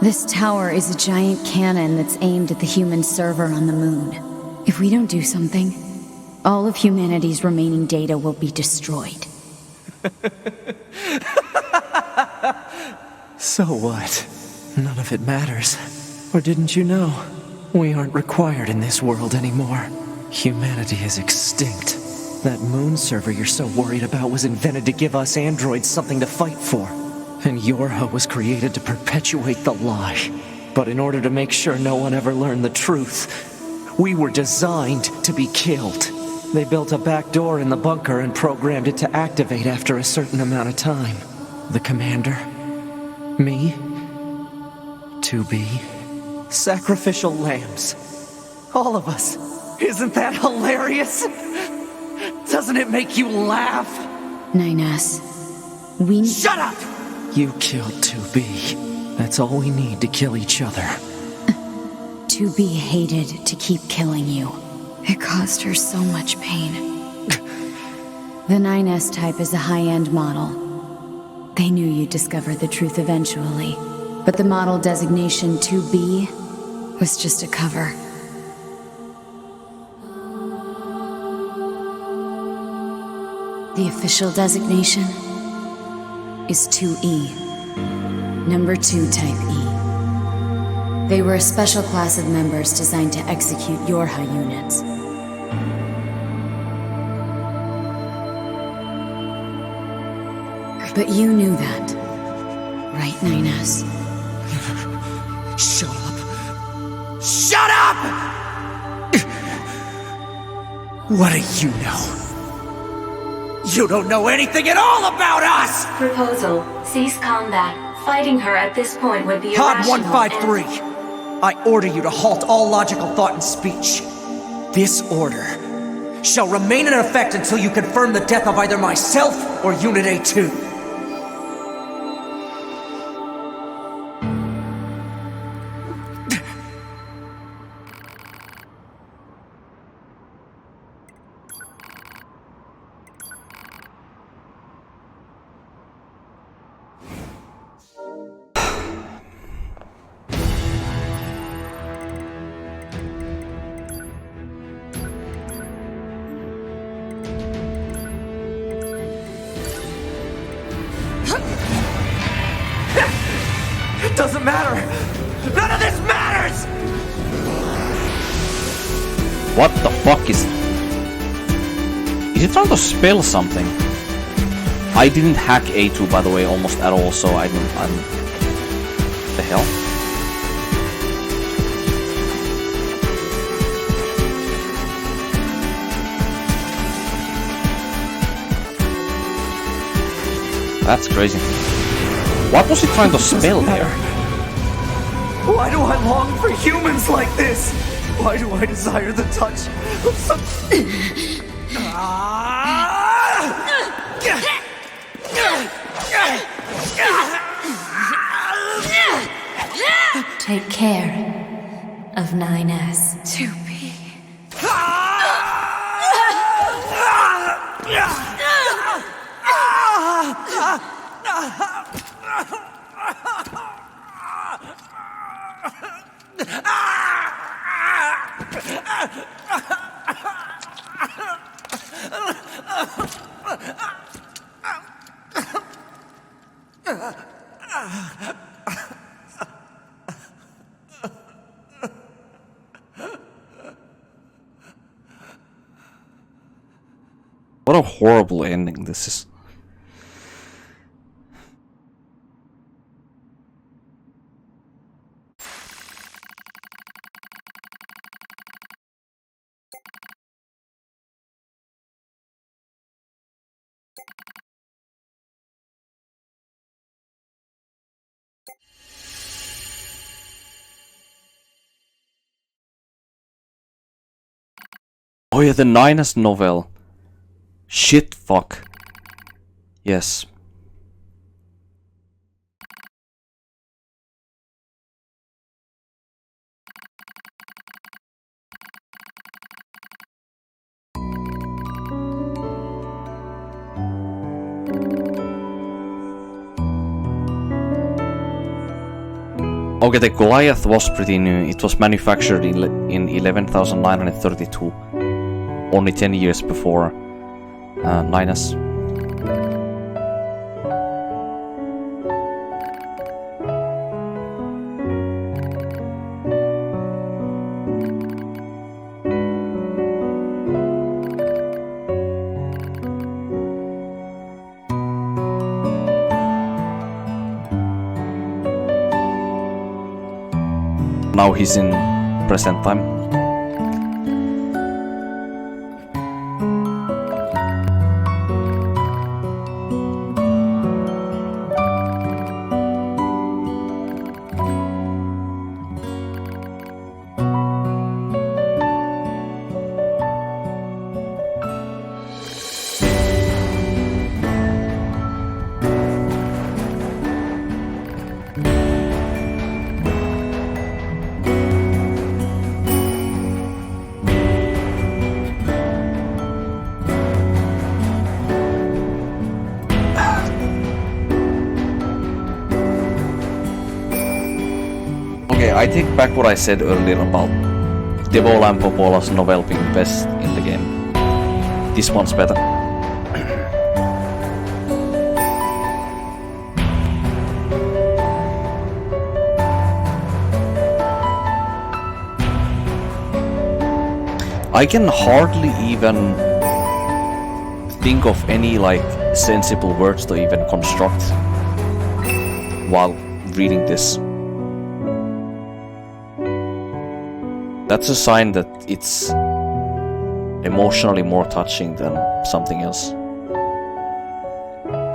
This tower is a giant cannon that's aimed at the human server on the moon. If we don't do something, all of humanity's remaining data will be destroyed. So what? None of it matters. Or didn't you know? We aren't required in this world anymore. Humanity is extinct. That moon server you're so worried about was invented to give us androids something to fight for. And Yorha was created to perpetuate the lie. But in order to make sure no one ever learned the truth, we were designed to be killed. They built a back door in the bunker and programmed it to activate after a certain amount of time. The commander, me, 2B, sacrificial lambs. All of us. Isn't that hilarious? Doesn't it make you laugh? 9S, we... Shut up! You killed 2B. That's all we need to kill each other. 2B hated to keep killing you. It caused her so much pain. The 9S type is a high-end model. They knew you'd discover the truth eventually. But the model designation 2B was just a cover. The official designation is 2E. Number 2 type E. They were a special class of members designed to execute Yorha units. But you knew that, right, 9S? Shut up! Shut up! What do you know? You don't know anything at all about us! Proposal. Cease combat. Fighting her at this point would be Pod irrational 153. I order you to halt all logical thought and speech. This order shall remain in effect until you confirm the death of either myself or Unit A2. It doesn't matter! None of this matters! What the fuck is... Is he trying to spell something? I didn't hack A2 by the way almost at all, so I didn't... What the hell? That's crazy. What was he trying to spell there? Why do I long for humans like this? Why do I desire the touch of some... Take care of 9S. 2B. What a horrible ending this is. Oh yeah, the 9S novel. Shit, fuck. Yes. Okay, the Goliath was pretty new. It was manufactured in 11,932, only 10 years before Linus. Now he's in present time. Okay, I take back what I said earlier about Devo Lampopola's novel being best in the game. This one's better. I can hardly even think of any like sensible words to even construct while reading this. That's a sign that it's emotionally more touching than something else.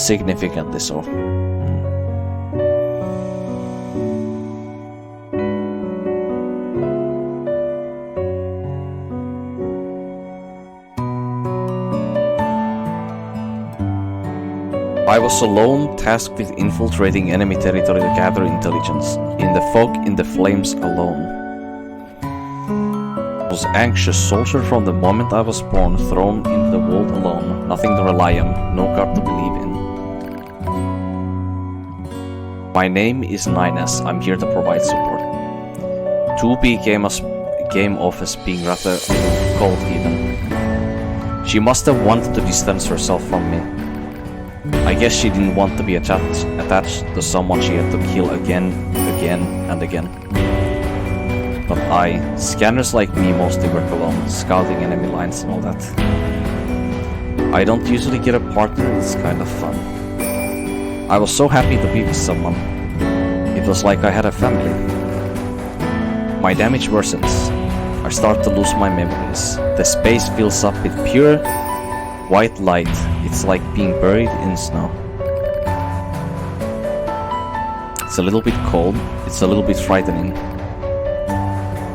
Significantly so. I was alone, tasked with infiltrating enemy territory to gather intelligence. In the fog, in the flames, alone. I was anxious, soldier from the moment I was born, thrown into the world alone, nothing to rely on, no God to believe in. My name is NieR, I'm here to provide support. 2B came off as being rather cold even. She must have wanted to distance herself from me. I guess she didn't want to be attached to someone she had to kill again and again. But scanners like me mostly work alone, scouting enemy lines and all that. I don't usually get a partner, it's kind of fun. I was so happy to be with someone. It was like I had a family. My damage worsens. I start to lose my memories. The space fills up with pure white light. It's like being buried in snow. It's a little bit cold. It's a little bit frightening.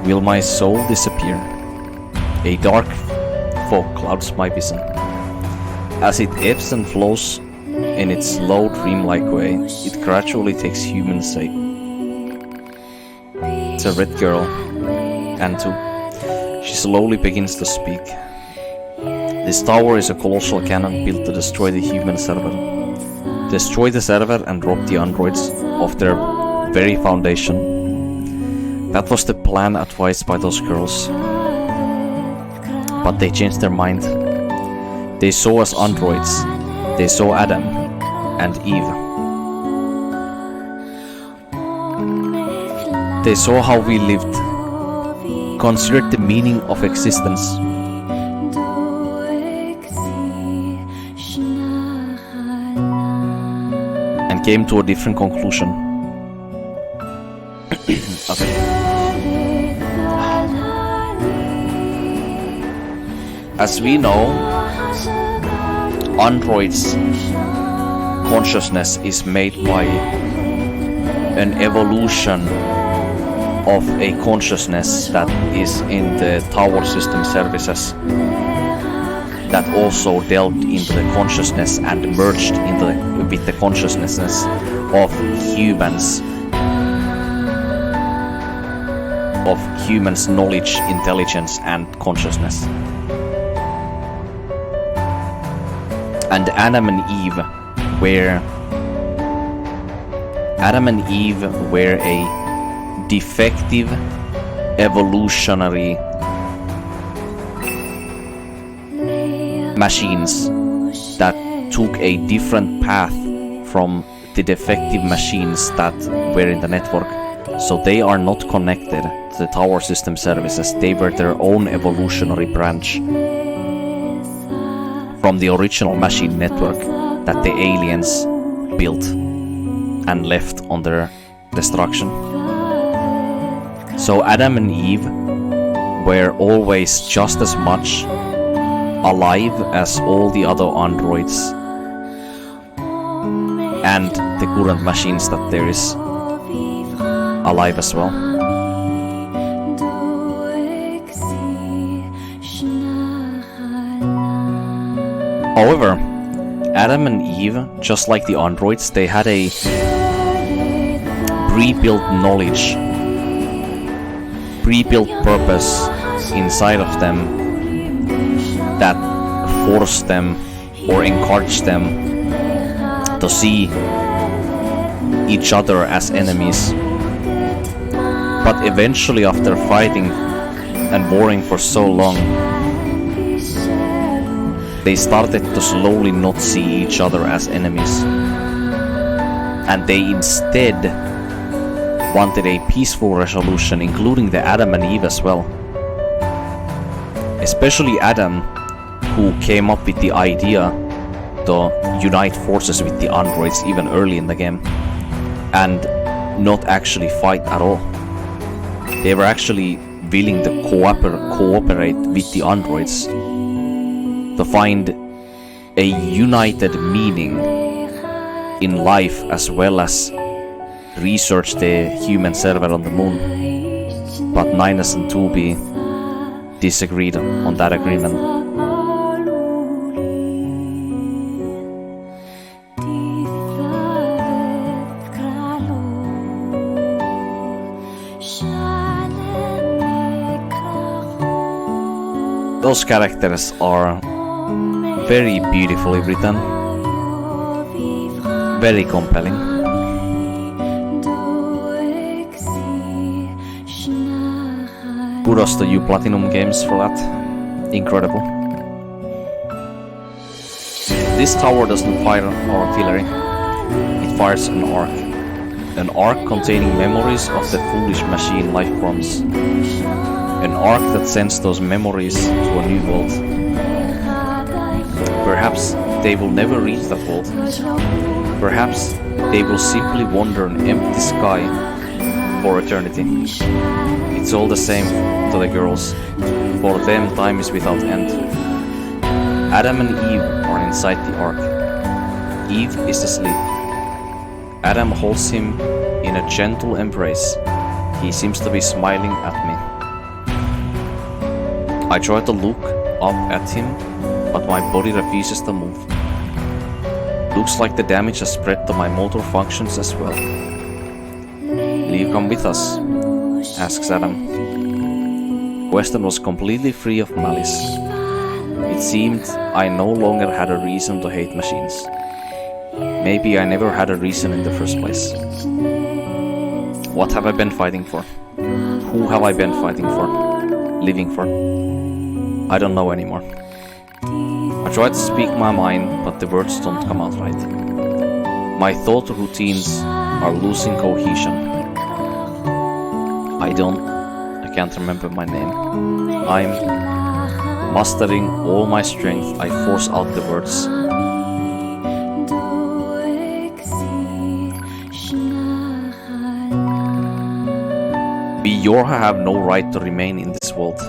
Will my soul disappear? A dark fog clouds my vision. As it ebbs and flows in its slow, dreamlike way, it gradually takes human shape. It's a red girl, Antu. She slowly begins to speak. This tower is a colossal cannon built to destroy the human server. Destroy the server and rob the androids of their very foundation. That was the plan advised by those girls. But they changed their mind. They saw us androids. They saw Adam and Eve. They saw how we lived, considered the meaning of existence. And came to a different conclusion. Okay. As we know, androids' consciousness is made by an evolution of a consciousness that is in the tower system services, that also delved into the consciousness and merged with the consciousnesses of humans, knowledge, intelligence, and consciousness. And Adam and Eve where Adam and Eve were a defective evolutionary machines that took a different path from the defective machines that were in the network. So they are not connected to the tower system services. They were their own evolutionary branch from the original machine network that the aliens built and left on their destruction. So Adam and Eve were always just as much alive as all the other androids and the current machines that there is alive as well. However, Adam and Eve, just like the androids, they had a pre-built knowledge, pre-built purpose inside of them that forced them or encouraged them to see each other as enemies. But eventually, after fighting and warring for so long, they started to slowly not see each other as enemies. And they instead wanted a peaceful resolution, including the Adam and Eve as well. Especially Adam, who came up with the idea to unite forces with the androids even early in the game and not actually fight at all. They were actually willing to cooperate with the androids to find a united meaning in life, as well as research the human server on the moon. But Ninus and 2B disagreed on that agreement. Those characters are very beautifully written, very compelling. Kudos to you Platinum Games for that. Incredible. This tower doesn't fire artillery, it fires an arc. An arc containing memories of the foolish machine life forms. An arc that sends those memories to a new world. Perhaps they will never reach that world. Perhaps they will simply wander an empty sky for eternity. It's all the same to the girls. For them, time is without end. Adam and Eve are inside the ark. Eve is asleep. Adam holds him in a gentle embrace. He seems to be smiling at me. I try to look up at him, but my body refuses to move. Looks like the damage has spread to my motor functions as well. Will you come with us? Asks Adam. Question was completely free of malice. It seemed I no longer had a reason to hate machines. Maybe I never had a reason in the first place. What have I been fighting for? Who have I been fighting for? Living for? I don't know anymore. I try to speak my mind, but the words don't come out right. My thought routines are losing cohesion. I can't remember my name. I'm mustering all my strength. I force out the words. We Yorha have no right to remain in this world.